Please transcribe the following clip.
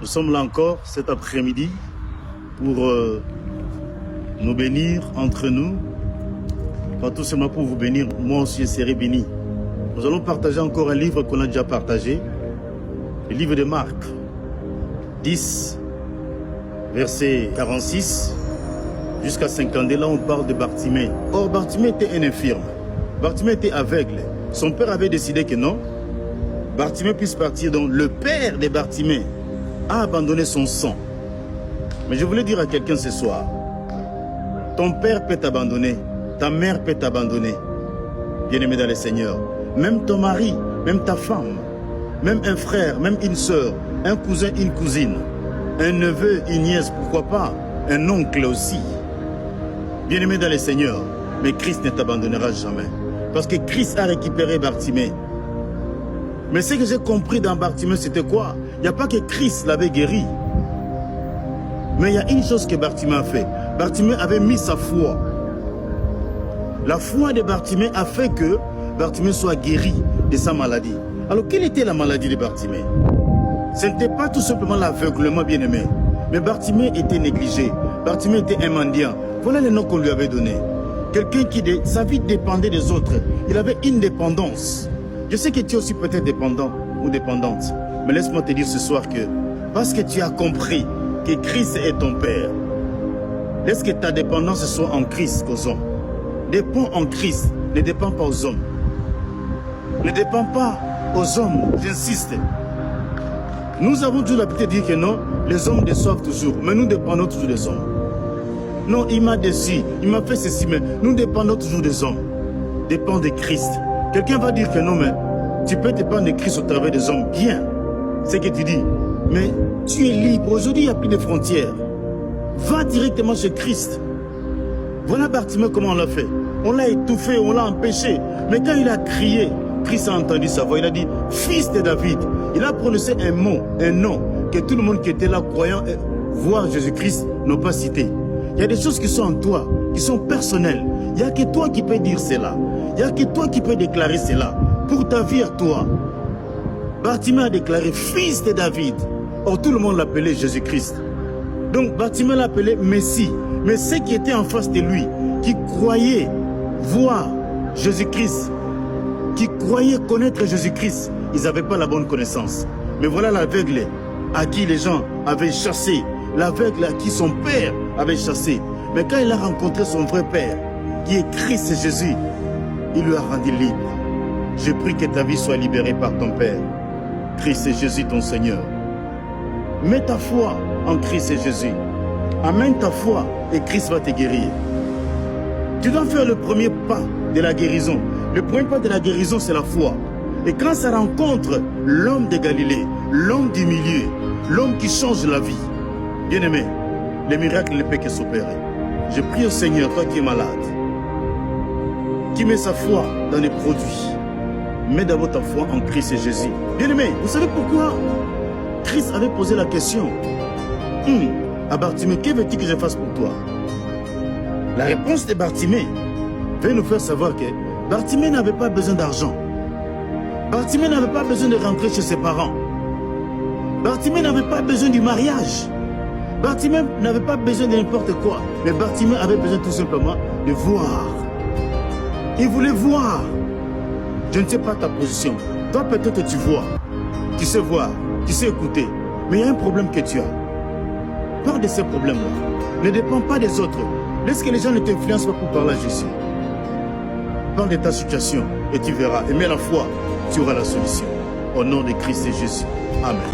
Nous sommes là encore cet après-midi pour nous bénir entre nous, pas tout simplement pour vous bénir, moi aussi je serai béni. Nous allons partager encore un livre qu'on a déjà partagé, le livre de Marc 10, verset 46 jusqu'à 52. Là on parle de Bartimée. Or Bartimée était un infirme, Bartimée était aveugle. Son père avait décidé que non, Bartimée puisse partir. Donc le père de Bartimée a abandonné son sang. Mais je voulais dire à quelqu'un ce soir, ton père peut t'abandonner, ta mère peut t'abandonner, bien-aimé dans le Seigneur. Même ton mari, même ta femme, même un frère, même une soeur, un cousin, une cousine, un neveu, une nièce, pourquoi pas, un oncle aussi. Bien-aimé dans le Seigneur, mais Christ ne t'abandonnera jamais. Parce que Christ a récupéré Bartimée. Mais ce que j'ai compris dans Bartimée, c'était quoi? Il n'y a pas que Christ l'avait guéri. Mais il y a une chose que Bartimée a fait. Bartimée avait mis sa foi. La foi de Bartimée a fait que Bartimée soit guéri de sa maladie. Alors, quelle était la maladie de Bartimée? Ce n'était pas tout simplement l'aveuglement, bien-aimé. Mais Bartimée était négligé. Bartimée était un mendiant. Voilà le nom qu'on lui avait donné. Quelqu'un qui, sa vie dépendait des autres. Il avait une dépendance. Je sais que tu es aussi peut-être dépendant ou dépendante. Mais laisse-moi te dire ce soir que, parce que tu as compris que Christ est ton Père, laisse que ta dépendance soit en Christ qu'aux hommes. Dépends en Christ, ne dépends pas aux hommes. Ne dépends pas aux hommes, j'insiste. Nous avons toujours l'habitude de dire que non, les hommes déçoivent toujours, mais nous dépendons toujours des hommes. Non, il m'a déçu, il m'a fait ceci, mais nous dépendons toujours des hommes. Dépends de Christ. Quelqu'un va dire que non, mais tu peux dépendre de Christ au travers des hommes. Bien, c'est ce que tu dis. Mais tu es libre. Aujourd'hui, il n'y a plus de frontières. Va directement chez Christ. Voilà Bartimée comment on l'a fait. On l'a étouffé, on l'a empêché. Mais quand il a crié, Christ a entendu sa voix. Il a dit, fils de David. Il a prononcé un mot, un nom, que tout le monde qui était là croyant voir Jésus-Christ n'ont pas cité. Il y a des choses qui sont en toi, qui sont personnelles. Il n'y a que toi qui peux dire cela. Il n'y a que toi qui peux déclarer cela. Pour ta vie à toi. Bartimée a déclaré fils de David. Or tout le monde l'appelait Jésus-Christ. Donc Bartimée l'appelait Messie. Mais ceux qui étaient en face de lui, qui croyaient voir Jésus-Christ, qui croyaient connaître Jésus-Christ, ils n'avaient pas la bonne connaissance. Mais voilà l'aveugle à qui les gens avaient chassé. L'aveugle à qui son père avait chassé. Mais quand il a rencontré son vrai père, qui est Christ Jésus, il lui a rendu libre. Je prie que ta vie soit libérée par ton Père. Christ et Jésus ton Seigneur. Mets ta foi en Christ et Jésus. Amène ta foi et Christ va te guérir. Tu dois faire le premier pas de la guérison. Le premier pas de la guérison, c'est la foi. Et quand ça rencontre l'homme de Galilée, l'homme du milieu, l'homme qui change la vie, bien-aimé, les miracles ne peuvent que s'opérer. Je prie au Seigneur, toi qui es malade, qui met sa foi dans les produits. Mets d'abord ta foi en Christ et Jésus. Bien-aimé, vous savez pourquoi Christ avait posé la question à Bartimée, que veux-tu que je fasse pour toi? La réponse de Bartimée veut nous faire savoir que Bartimée n'avait pas besoin d'argent. Bartimée n'avait pas besoin de rentrer chez ses parents. Bartimée n'avait pas besoin du mariage. Bartimée n'avait pas besoin de n'importe quoi. Mais Bartimée avait besoin tout simplement de voir. Il voulait voir. Je ne sais pas ta position. Toi, peut-être tu vois. Tu sais voir. Tu sais écouter. Mais il y a un problème que tu as. Parle de ces problèmes-là. Ne dépends pas des autres. Laisse que les gens ne t'influencent pas pour parler à Jésus. Parle de ta situation et tu verras. Et mets la foi, tu auras la solution. Au nom de Christ et Jésus. Amen.